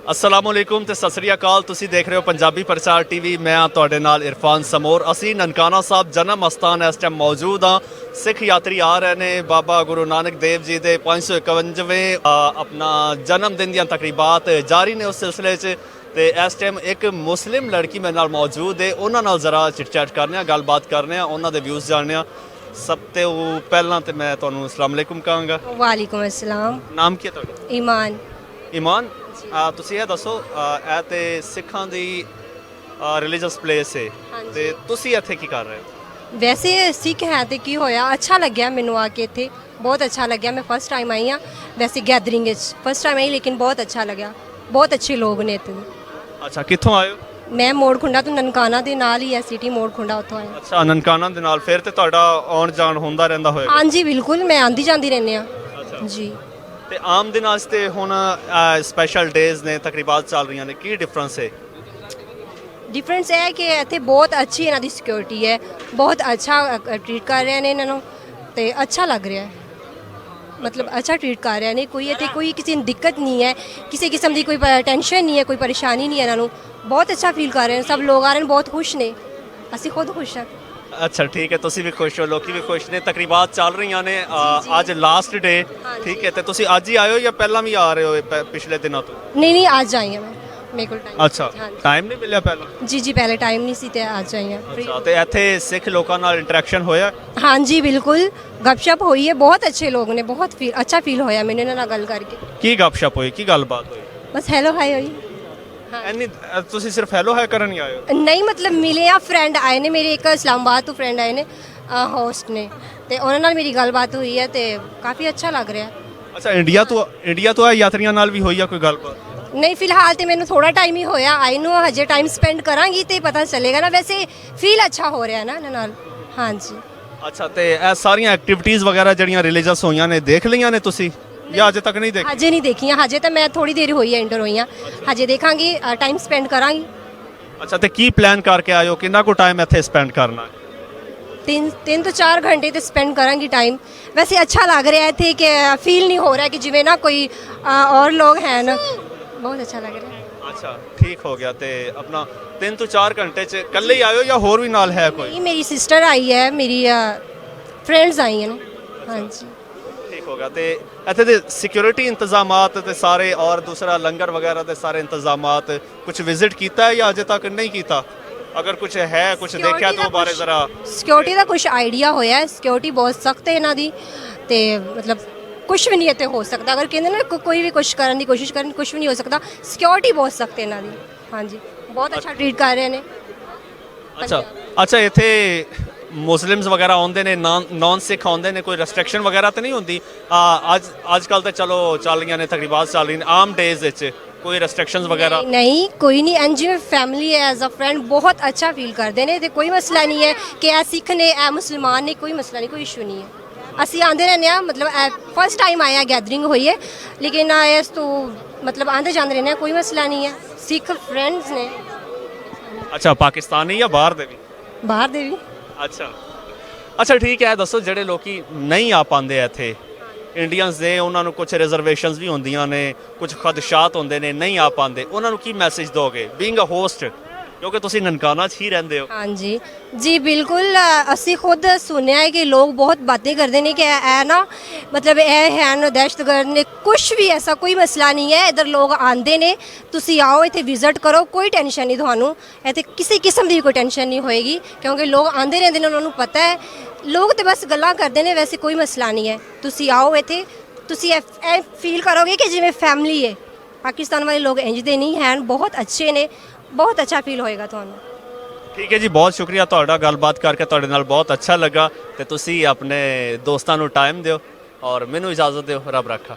अस्सलामुअलैकुम ते सत श्री अकाल। तुसी देख रहे हो पंजाबी प्रचार टीवी। मैं हाँ तुहाडे नाल इरफान समोर। असी ननकाना साहब जन्म अस्थान इस टाइम मौजूद हाँ। सिख यात्री आ रहे ने बाबा गुरु नानक देव जी के 551वें अपना जन्मदिन दी तकरीबात जारी ने उस सिलसिले च। ते इस टाइम एक मुस्लिम लड़की मेरे नाल मौजूद है, उन्हां नाल जरा चिट चैट करने गलबात करने उन्हां दे व्यूज़ जानने। सब तो पहला तो मैं तुहानूं अस्सलाम वालेकुम कहांगा। वालेकुम अस्सलाम। नाम की है तुहाडा? ईमान। ईमान। ਤੁਸੀਂ ਇਹ ਦੱਸੋ ਇਹ ਤੇ ਸਿੱਖਾਂ ਦੀ ਰਿਲੀਜੀਅਸ ਪਲੇਸ ਹੈ ਤੇ ਤੁਸੀਂ ਇੱਥੇ ਕੀ ਕਰ ਰਹੇ ਹੋ? ਵੈਸੇ ਸਿੱਖ ਹੈ ਤੇ ਕੀ ਹੋਇਆ, ਅੱਛਾ ਲੱਗਿਆ ਮੈਨੂੰ ਆ ਕੇ ਇੱਥੇ, ਬਹੁਤ ਅੱਛਾ ਲੱਗਿਆ। ਮੈਂ ਫਸਟ ਟਾਈਮ ਆਈ ਹਾਂ ਵੈਸੇ ਗੈਦਰਿੰਗ ਵਿੱਚ, ਫਸਟ ਟਾਈਮ ਆਈ ਲੇਕਿਨ ਬਹੁਤ ਅੱਛਾ ਲੱਗਿਆ, ਬਹੁਤ ਅੱਛੇ ਲੋਕ ਨੇ ਇੱਥੇ। ਅੱਛਾ, ਕਿੱਥੋਂ ਆਏ ਹੋ? ਮੈਂ ਮੋੜ ਖੁੰਡਾ ਤੋਂ, ਨਨਕਾਣਾ ਦੇ ਨਾਲ ਹੀ ਹੈ ਸਿਟੀ ਮੋੜ ਖੁੰਡਾ, ਉੱਥੋਂ ਆਏ। ਅੱਛਾ, ਨਨਕਾਣਾ ਦੇ ਨਾਲ ਫਿਰ ਤੇ ਤੁਹਾਡਾ ਆਉਣ ਜਾਣ ਹੁੰਦਾ ਰਹਿੰਦਾ ਹੋਏਗਾ? ਹਾਂਜੀ ਬਿਲਕੁਲ, ਮੈਂ ਆਂਦੀ ਜਾਂਦੀ ਰਹਿੰਦੇ ਆ ਜੀ। ਤੇ ਆਮ ਦਿਨ ਵਾਸਤੇ ਹੁਣ ਸਪੈਸ਼ਲ ਡੇਜ਼ ਨੇ, ਤਕਰੀਬਾਤ ਚੱਲ ਰਹੀਆਂ ਨੇ, ਕੀ ਡਿਫਰੈਂਸ ਹੈ? ਡਿਫਰੈਂਸ ਇਹ ਹੈ ਕਿ ਇੱਥੇ ਬਹੁਤ ਅੱਛੀ ਇਹਨਾਂ ਦੀ ਸਿਕਿਉਰਿਟੀ ਹੈ, ਬਹੁਤ ਅੱਛਾ ਟਰੀਟ ਕਰ ਰਹੇ ਨੇ ਇਹਨਾਂ ਨੂੰ ਤੇ ਅੱਛਾ ਲੱਗ ਰਿਹਾ ਹੈ। मतलब अच्छा ट्रीट कर रहे हैं, कोई इतने कोई किसी दिक्कत नहीं है, किसी किस्म की कोई टेंशन नहीं है, कोई परेशानी नहीं है इन्हों। बहुत अच्छा फील कर रहे हैं, सब लोग आ रहे हैं, बहुत खुश ने, असी खुद खुश हैं। अच्छा ठीक है, तुसी भी खुश हो, लोग भी खुश ने। तकरीबात चल रही ने, आज लास्ट डे ठीक है। तो तुसी आज ही आए हो या पहला भी आ रहे हो पिछले दिनों तो? नहीं आज आई हैं मैं, मेरे को टाइम। अच्छा, टाइम नहीं मिला पहला? जी पहले टाइम नहीं सी, आज आई हैं। अच्छा, तो इत्थे सिख लोगों नाल इंटरेक्शन होया? हाँ जी बिल्कुल, गपशप हुई है, बहुत अच्छे लोग ने, बहुत अच्छा फील होया मैंने इन्हां नाल गल करके। की गपशप हुई, की गलबात हुई? बस हेलो हाय हुई। ਐਨੀ ਤੁਸੀਂ ਸਿਰਫ ਹੈਲੋ ਹਾਈ ਕਰਨ ਹੀ ਆਏ ਹੋ? ਨਹੀਂ ਮਤਲਬ ਮਿਲੇ ਆ, ਫਰੈਂਡ ਆਏ ਨੇ ਮੇਰੇ, ਇੱਕ ਇਸਲਾਮਾਬਾਦ ਤੋਂ ਫਰੈਂਡ ਆਏ ਨੇ, ਹੋਸਟ ਨੇ, ਤੇ ਉਹਨਾਂ ਨਾਲ ਮੇਰੀ ਗੱਲਬਾਤ ਹੋਈ ਹੈ ਤੇ ਕਾਫੀ ਅੱਛਾ ਲੱਗ ਰਿਹਾ। ਅੱਛਾ, ਇੰਡੀਆ ਤੋਂ ਆਏ ਯਾਤਰੀਆਂ ਨਾਲ ਵੀ ਹੋਈ ਆ ਕੋਈ ਗੱਲਬਾਤ? ਨਹੀਂ ਫਿਲਹਾਲ ਤੇ ਮੈਨੂੰ ਥੋੜਾ ਟਾਈਮ ਹੀ ਹੋਇਆ ਆਈ ਨੂੰ, ਹਜੇ ਟਾਈਮ ਸਪੈਂਡ ਕਰਾਂਗੀ ਤੇ ਪਤਾ ਚੱਲੇਗਾ ਨਾ। ਵੈਸੇ ਫੀਲ ਅੱਛਾ ਹੋ ਰਿਹਾ ਨਾ ਇਹਨਾਂ ਨਾਲ। ਹਾਂਜੀ। ਅੱਛਾ, ਤੇ ਇਹ ਸਾਰੀਆਂ ਐਕਟੀਵਿਟੀਜ਼ ਵਗੈਰਾ ਜਿਹੜੀਆਂ ਰਿਲੀਜੀਅਸ ਹੋਈਆਂ ਨੇ ਦੇਖ ਲਈਆਂ ਨੇ ਤੁਸੀਂ ਜਾਂ ਅਜੇ ਤੱਕ ਨਹੀਂ ਦੇਖੀ? ਹਜੇ ਨਹੀਂ ਦੇਖੀਆਂ, ਹਜੇ ਤਾਂ ਮੈਂ ਥੋੜੀ ਦੇਰ ਹੋਈ ਹੈ ਇੰਟਰ ਹੋਈ ਹਾਂ, ਹਜੇ ਦੇਖਾਂਗੀ, ਟਾਈਮ ਸਪੈਂਡ ਕਰਾਂਗੀ। ਅੱਛਾ, ਤੇ ਕੀ ਪਲਾਨ ਕਰਕੇ ਆਏ ਹੋ, ਕਿੰਨਾ ਕੁ ਟਾਈਮ ਇੱਥੇ ਸਪੈਂਡ ਕਰਨਾ? 3 ਤੋਂ 4 ਘੰਟੇ ਤੇ ਸਪੈਂਡ ਕਰਾਂਗੀ ਟਾਈਮ। ਵੈਸੇ ਅੱਛਾ ਲੱਗ ਰਿਹਾ ਇੱਥੇ, ਕਿ ਫੀਲ ਨਹੀਂ ਹੋ ਰਿਹਾ ਕਿ ਜਿਵੇਂ ਨਾ ਕੋਈ ਔਰ ਲੋਕ ਹੈ ਨਾ, ਬਹੁਤ ਅੱਛਾ ਲੱਗ ਰਿਹਾ। ਅੱਛਾ ਠੀਕ ਹੋ ਗਿਆ। ਤੇ ਆਪਣਾ 3 ਤੋਂ 4 ਘੰਟੇ ਚ ਇਕੱਲੇ ਹੀ ਆਇਓ ਜਾਂ ਹੋਰ ਵੀ ਨਾਲ ਹੈ ਕੋਈ? ਮੇਰੀ ਸਿਸਟਰ ਆਈ ਹੈ, ਮੇਰੀ ਫਰੈਂਡਸ ਆਈਆਂ ਨੇ। ਹਾਂਜੀ ਠੀਕ ਹੋ ਗਿਆ। ਤੇ ਇੱਥੇ ਦੇ ਸਿਕਿਉਰਿਟੀ ਇੰਤਜ਼ਾਮਾਤ ਤੇ ਸਾਰੇ, ਔਰ ਦੂਸਰਾ ਲੰਗਰ ਵਗੈਰਾ ਦੇ ਸਾਰੇ ਇੰਤਜ਼ਾਮਾਤ ਕੁਝ ਵਿਜ਼ਿਟ ਕੀਤਾ ਹੈ ਜਾਂ ਅਜੇ ਤੱਕ ਨਹੀਂ ਕੀਤਾ? ਅਗਰ ਕੁਝ ਹੈ, ਕੁਝ ਦੇਖਿਆ ਤਾਂ ਉਹ ਬਾਰੇ ਜ਼ਰਾ। ਸਿਕਿਉਰਿਟੀ ਦਾ ਕੁਝ ਆਈਡੀਆ ਹੋਇਆ ਹੈ, ਸਿਕਿਉਰਿਟੀ ਬਹੁਤ ਸਖਤ ਹੈ ਇਹਨਾਂ ਦੀ, ਤੇ ਮਤਲਬ ਕੁਝ ਵੀ ਨਹੀਂ ਇੱਥੇ ਹੋ ਸਕਦਾ। ਅਗਰ ਕਹਿੰਦੇ ਨਾ ਕੋਈ ਵੀ ਕੁਝ ਕਰਨ ਦੀ ਕੋਸ਼ਿਸ਼ ਕਰਨ, ਕੁਝ ਵੀ ਨਹੀਂ ਹੋ ਸਕਦਾ। ਸਿਕਿਉਰਿਟੀ ਬਹੁਤ ਸਖਤ ਹੈ ਇਹਨਾਂ ਦੀ। ਹਾਂਜੀ, ਬਹੁਤ ਅੱਛਾ ਟਰੀਟ ਕਰ ਰਹੇ ਨੇ। ਅੱਛਾ, ਇੱਥੇ ਮੁਸਲਿਮਸ ਵਗੈਰਾ ਆਉਂਦੇ ਨੇ, ਨਾਨ ਸਿੱਖ ਆਉਂਦੇ ਨੇ, ਕੋਈ ਰੈਸਟ੍ਰਿਕਸ਼ਨ ਵਗੈਰਾ ਤਾਂ ਨਹੀਂ ਹੁੰਦੀ? ਅੱਜ ਕੱਲ ਤਾਂ ਚਲੋ ਚੱਲ ਰਹੀਆਂ ਨੇ, ਤਕਰੀਬਾਤ ਚੱਲ ਰਹੀਆਂ ਨੇ, ਆਮ ਡੇਜ਼ ਵਿੱਚ ਕੋਈ ਰੈਸਟ੍ਰਿਕਸ਼ਨਸ ਵਗੈਰਾ? ਨਹੀਂ ਕੋਈ ਨਹੀਂ, ਐਨ ਜਿਵੇਂ ਫੈਮਿਲੀ ਹੈ, ਐਜ਼ ਅ ਫਰੈਂਡ ਬਹੁਤ ਅੱਛਾ ਫੀਲ ਕਰਦੇ ਨੇ, ਤੇ ਕੋਈ ਮਸਲਾ ਨਹੀਂ ਹੈ ਕਿ ਇਹ ਸਿੱਖ ਨੇ, ਇਹ ਮੁਸਲਮਾਨ ਨੇ, ਕੋਈ ਮਸਲਾ ਨਹੀਂ, ਕੋਈ ਇਸ਼ੂ ਨਹੀਂ ਹੈ। ਅਸੀਂ ਆਉਂਦੇ ਰਹਿੰਦੇ ਹਾਂ, ਮਤਲਬ ਫਸਟ ਟਾਈਮ ਆਏ ਹਾਂ, ਗੈਦਰਿੰਗ ਹੋਈ ਹੈ, ਲੇਕਿਨ ਇਸ ਤੋਂ ਮਤਲਬ ਆਉਂਦੇ ਜਾਂਦੇ ਰਹਿੰਦੇ ਹਾਂ, ਕੋਈ ਮਸਲਾ ਨਹੀਂ ਹੈ, ਸਿੱਖ ਫਰੈਂਡਸ ਨੇ। ਅੱਛਾ, ਪਾਕਿਸਤਾਨੀ ਜਾਂ ਬਾਹਰ ਦੇ ਵੀ? ਬਾਹਰ ਦੇ ਵੀ। ਅੱਛਾ ਠੀਕ ਹੈ। ਦੱਸੋ, ਜਿਹੜੇ ਲੋਕੀ ਨਹੀਂ ਆ ਪਾਉਂਦੇ ਇੱਥੇ, ਇੰਡੀਅਨਸ ਦੇ, ਉਹਨਾਂ ਨੂੰ ਕੁਝ ਰਿਜ਼ਰਵੇਸ਼ਨਸ ਵੀ ਹੁੰਦੀਆਂ ਨੇ, ਕੁਝ ਖਦਸ਼ਾਤ ਹੁੰਦੇ ਨੇ, ਨਹੀਂ ਆ ਪਾਉਂਦੇ, ਉਹਨਾਂ ਨੂੰ ਕੀ ਮੈਸੇਜ ਦੋਗੇ ਬੀਇੰਗ ਅ ਹੋਸਟ, ਕਿਉਂਕਿ ਤੁਸੀਂ ਨਨਕਾਣਾ 'ਚ ਹੀ ਰਹਿੰਦੇ ਹੋ? ਹਾਂਜੀ ਜੀ ਬਿਲਕੁਲ, ਅਸੀਂ ਖੁਦ ਸੁਣਿਆ ਹੈ ਕਿ ਲੋਕ ਬਹੁਤ ਬਾतें ਕਰਦੇ ਨੇ ਕਿ ਇਹ ਨਾ ਮਤਲਬ ਇਹ ਹੈ ਨਾ ਦਹਿਸ਼ਤਗਰਦ ਨੇ, ਕੁਝ ਵੀ ਐਸਾ ਕੋਈ ਮਸਲਾ ਨਹੀਂ ਹੈ। ਇੱਧਰ ਲੋਕ ਆਉਂਦੇ ਨੇ, ਤੁਸੀਂ ਆਓ ਇੱਥੇ ਵਿਜ਼ਿਟ ਕਰੋ, ਕੋਈ ਟੈਨਸ਼ਨ ਨਹੀਂ ਤੁਹਾਨੂੰ ਇੱਥੇ, ਕਿਸੇ ਕਿਸਮ ਦੀ ਕੋਈ ਟੈਨਸ਼ਨ ਨਹੀਂ ਹੋਏਗੀ, ਕਿਉਂਕਿ ਲੋਕ ਆਉਂਦੇ ਰਹਿੰਦੇ ਨੇ, ਉਹਨਾਂ ਨੂੰ ਪਤਾ ਹੈ। ਲੋਕ ਤਾਂ ਬਸ ਗੱਲਾਂ ਕਰਦੇ ਨੇ, ਵੈਸੇ ਕੋਈ ਮਸਲਾ ਨਹੀਂ ਹੈ। ਤੁਸੀਂ ਆਓ ਇੱਥੇ, ਤੁਸੀਂ ਇਹ ਫੀਲ ਕਰੋਗੇ ਕਿ ਜਿਵੇਂ ਫੈਮਿਲੀ ਹੈ। ਪਾਕਿਸਤਾਨ ਵਾਲੇ ਲੋਕ ਇੰਝ ਦੇ ਨਹੀਂ ਹਨ, ਬਹੁਤ ਅੱਛੇ ਨੇ, ਬਹੁਤ ਅੱਛਾ ਫੀਲ ਹੋਏਗਾ ਤੁਹਾਨੂੰ। ਠੀਕ ਹੈ ਜੀ, ਬਹੁਤ ਸ਼ੁਕਰੀਆ ਤੁਹਾਡਾ, ਗੱਲਬਾਤ ਕਰਕੇ ਤੁਹਾਡੇ ਨਾਲ ਬਹੁਤ ਅੱਛਾ ਲੱਗਾ। ਤੇ ਤੁਸੀਂ ਆਪਣੇ ਦੋਸਤਾਂ ਨੂੰ ਟਾਈਮ ਦਿਓ ਔਰ ਮੈਨੂੰ ਇਜਾਜ਼ਤ ਦਿਓ। ਰੱਬ ਰੱਖਾ।